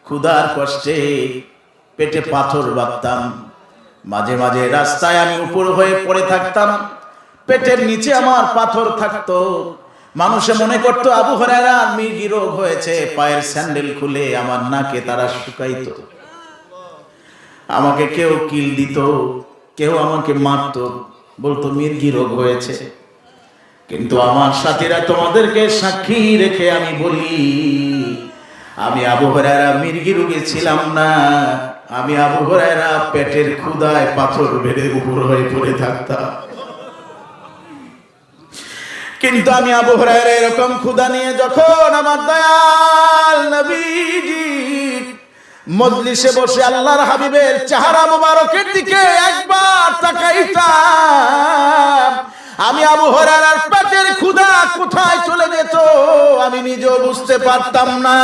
ক্ষুধার কষ্টে পেটে পাথর বাঁধতাম, মাঝে মাঝে রাস্তায় আমি উপর হয়ে পড়ে থাকতাম, পেটের নিচে আমার পাথর থাকতো। মানুষে মনে করতো আবু হুরায়রার মির্গি রোগ হয়েছে, পায়ের স্যান্ডেল খুলে আমার নাকে তারা শুকাইতো, আমাকে কেউ কিল দিত, কেউ আমাকে মারতো, বলতো মির্গি রোগ হয়েছে। কিন্তু আমার সাথীরা তোমাদেরকে সাক্ষী রেখে আমি বলি, আমি আবু হুরায়রা মির্গি রোগে ছিলাম না, আমি আবু হুরায়রা পেটের ক্ষুধায় পাথর বেড়ে উপর হয়ে পড়ে থাকতাম। কিন্তু আমি আবু হুরায়রা এরকম ক্ষুধা নিয়ে যখন আমার দয়াল নবীজি মজলিসে বসে আল্লাহর হাবিবের চেহারা মোবারকের দিকে একবার তাকাইতাম, আমি আবু হুরায়রার পেটের ক্ষুধা কোথায় চলে যেত আমি নিজেও বুঝতে পারতাম না।